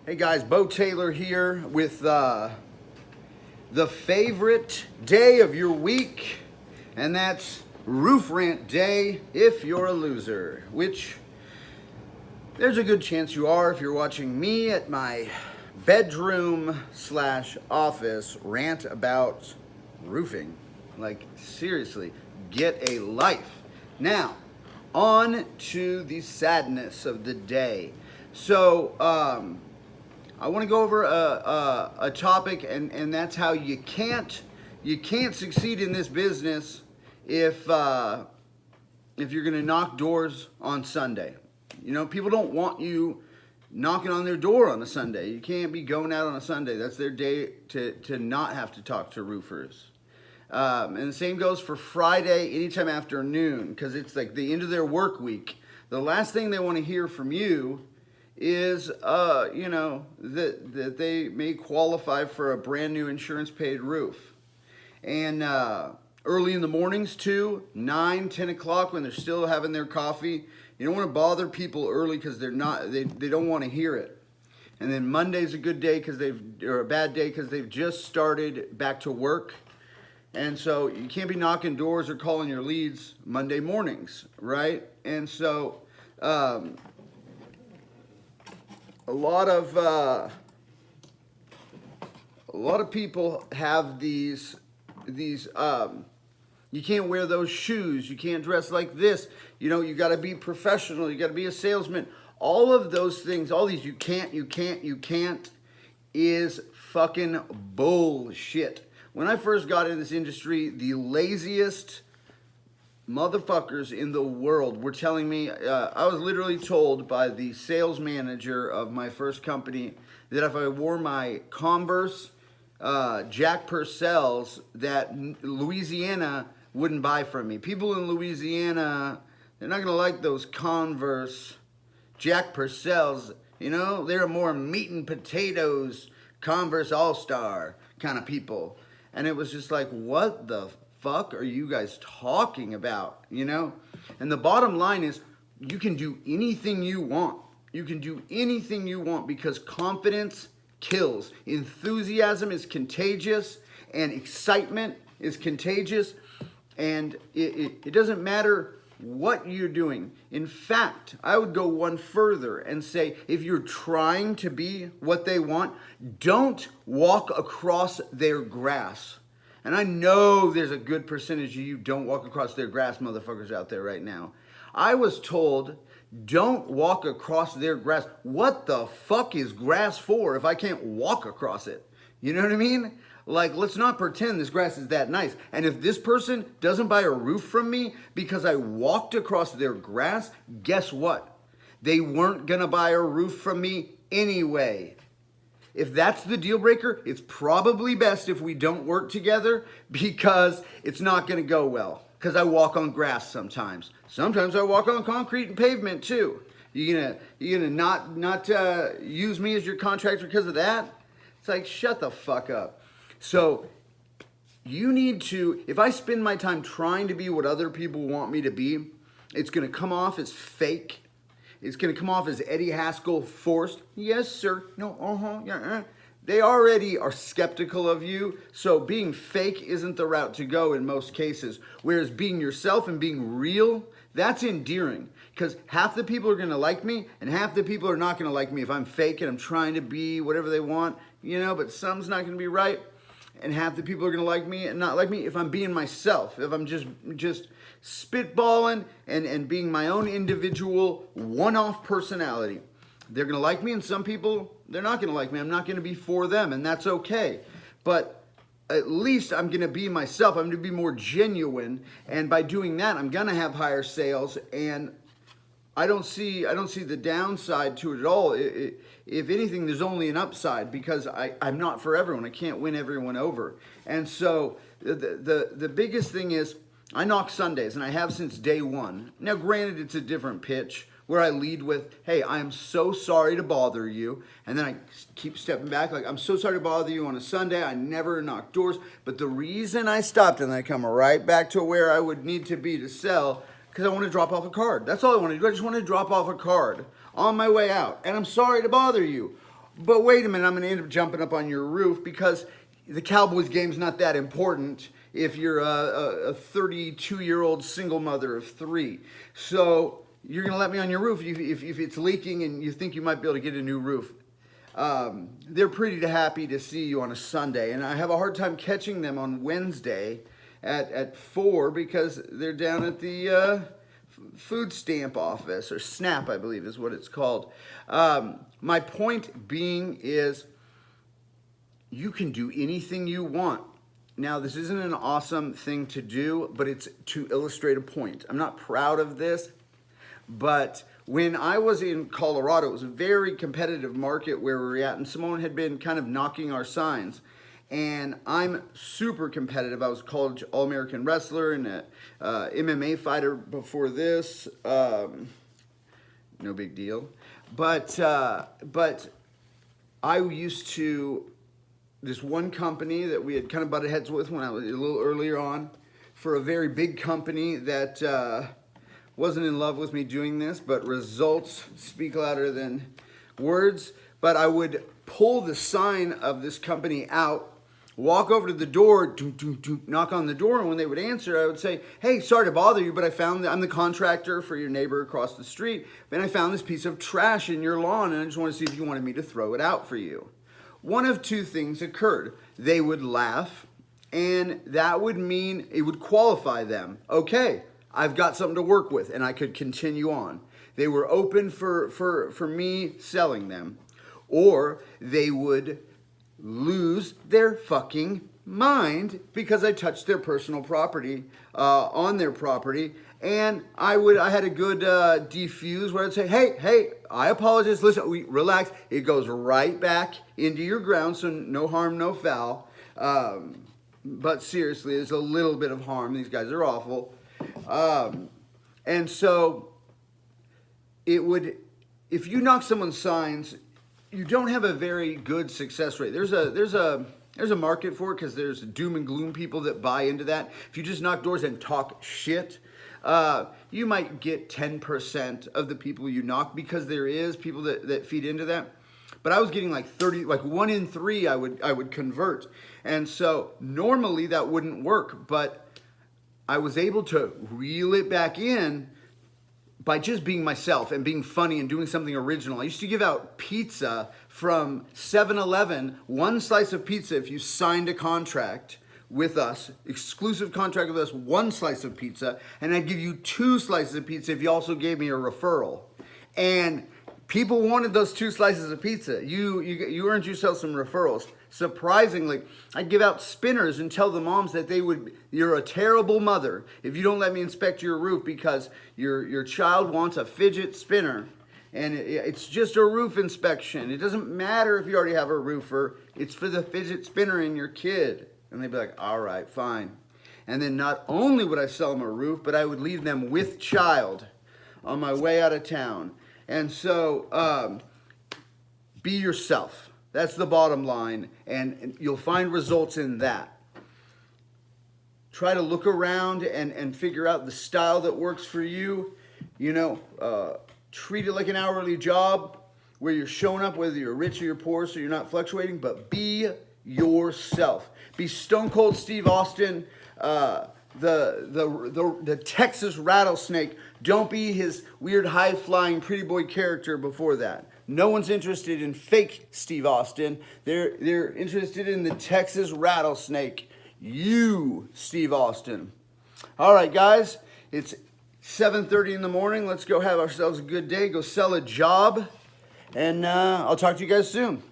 Hey guys, Beau Taylor here with the favorite day of your week, and that's Roof Rant Day if you're a loser, which there's a good chance you are if you're watching me at my bedroom/office rant about roofing. Like, seriously, get a life. Now, on to the sadness of the day. So, I want to go over a topic, and that's how you can't succeed in this business if you're going to knock doors on Sunday. You know, people don't want you knocking on their door on a Sunday. You can't be going out on a Sunday. That's their day to not have to talk to roofers. And the same goes for Friday, anytime after noon, because it's like the end of their work week. The last thing they want to hear from you is that they may qualify for a brand new insurance paid roof. And early in the mornings too, 9, 10 o'clock when they're still having their coffee. You don't want to bother people early because they don't want to hear it. And then Monday's a good day or a bad day because they've just started back to work. And so you can't be knocking doors or calling your leads Monday mornings, right? And so a lot of people have these you can't wear those shoes, you can't dress like this, you got to be professional, you got to be a salesman. All of those things, all these you can't is fucking bullshit. When I first got into this industry, the laziest motherfuckers in the world were telling me, I was literally told by the sales manager of my first company that if I wore my Converse Jack Purcells, that Louisiana wouldn't buy from me. People in Louisiana, they're not going to like those Converse Jack Purcells. They're more meat and potatoes Converse All-Star kind of people. And it was just like, what the fuck are you guys talking about? And the bottom line is, you can do anything you want. You can do anything you want because confidence kills. Enthusiasm is contagious, and excitement is contagious, and it doesn't matter what you're doing. In fact, I would go one further and say, if you're trying to be what they want, don't walk across their grass. And I know there's a good percentage of you don't walk across their grass motherfuckers out there right now. I was told, don't walk across their grass. What the fuck is grass for if I can't walk across it? You know what I mean? Like, let's not pretend this grass is that nice. And if this person doesn't buy a roof from me because I walked across their grass, guess what? They weren't gonna buy a roof from me anyway. If that's the deal breaker, it's probably best if we don't work together because it's not gonna go well. Because I walk on grass sometimes. Sometimes I walk on concrete and pavement too. You gonna not use me as your contractor because of that? It's like, shut the fuck up. So you need to, if I spend my time trying to be what other people want me to be, it's gonna come off as fake. It's gonna come off as Eddie Haskell forced. Yes, sir. No, yeah. They already are skeptical of you, so being fake isn't the route to go in most cases. Whereas being yourself and being real, that's endearing. Because half the people are gonna like me, and half the people are not gonna like me if I'm fake and I'm trying to be whatever they want, but some's not gonna be right. And half the people are gonna like me and not like me if I'm being myself, if I'm just spitballing and being my own individual one-off personality. They're gonna like me, and some people, they're not gonna like me. I'm not gonna be for them, and that's okay. But at least I'm gonna be myself. I'm gonna be more genuine, and by doing that, I'm gonna have higher sales, and I don't see the downside to it at all. If anything, there's only an upside because I'm not for everyone. I can't win everyone over. And so the biggest thing is I knock Sundays, and I have since day one. Now, granted, it's a different pitch where I lead with, hey, I am so sorry to bother you. And then I keep stepping back like, I'm so sorry to bother you on a Sunday. I never knock doors. But the reason I stopped and I come right back to where I would need to be to sell, because I want to drop off a card. That's all I want to do. I just want to drop off a card on my way out. And I'm sorry to bother you. but wait a minute, I'm going to end up jumping up on your roof because the Cowboys game's not that important if you're a 32-year-old single mother of 3. So you're going to let me on your roof if it's leaking and you think you might be able to get a new roof. They're pretty happy to see you on a Sunday, and I have a hard time catching them on Wednesday at 4 because they're down at the food stamp office, or SNAP, I believe is what it's called. My point being is you can do anything you want. Now, this isn't an awesome thing to do, but it's to illustrate a point. I'm not proud of this, but when I was in Colorado, it was a very competitive market where we were at, and Simone had been kind of knocking our signs. And I'm super competitive. I was a college All-American wrestler and a MMA fighter before this. No big deal. But I used to, this one company that we had kind of butted heads with when I was a little earlier on, for a very big company that wasn't in love with me doing this, but results speak louder than words. But I would pull the sign of this company out, walk over to the door, knock on the door, and when they would answer, I would say, hey, sorry to bother you, but I'm the contractor for your neighbor across the street, and I found this piece of trash in your lawn, and I just want to see if you wanted me to throw it out for you. One of two things occurred. They would laugh, and that would mean it would qualify them. Okay, I've got something to work with, and I could continue on. They were open for me selling them. Or they would lose their fucking mind because I touched their personal property on their property, and I had a good defuse where I'd say, hey, I apologize. Listen, relax. It goes right back into your ground, so no harm, no foul. But seriously, there's a little bit of harm. These guys are awful, and so it would. If you knock someone's signs, you don't have a very good success rate. There's a market for it because there's doom and gloom people that buy into that. If you just knock doors and talk shit, you might get 10% of the people you knock because there is people that feed into that. But I was getting like 30, like 1 in 3 I would convert. And so normally that wouldn't work, but I was able to reel it back in by just being myself and being funny and doing something original. I used to give out pizza from 7-Eleven, 1 slice of pizza if you signed a contract with us, exclusive contract with us, 1 slice of pizza, and I'd give you 2 slices of pizza if you also gave me a referral. And people wanted those 2 slices of pizza. You earned yourself some referrals. Surprisingly, I'd give out spinners and tell the moms that you're a terrible mother if you don't let me inspect your roof because your child wants a fidget spinner. And it's just a roof inspection. It doesn't matter if you already have a roofer. It's for the fidget spinner in your kid. And they'd be like, all right, fine. And then not only would I sell them a roof, but I would leave them with child on my way out of town. And so be yourself. That's the bottom line, and you'll find results in that. Try to look around and figure out the style that works for you. Treat it like an hourly job where you're showing up, whether you're rich or you're poor, so you're not fluctuating, but be yourself. Be Stone Cold Steve Austin, the Texas rattlesnake. Don't be his weird high-flying pretty boy character before that. No one's interested in fake Steve Austin. They're interested in the Texas rattlesnake. You, Steve Austin. All right, guys. It's 7:30 in the morning. Let's go have ourselves a good day. Go sell a job. And I'll talk to you guys soon.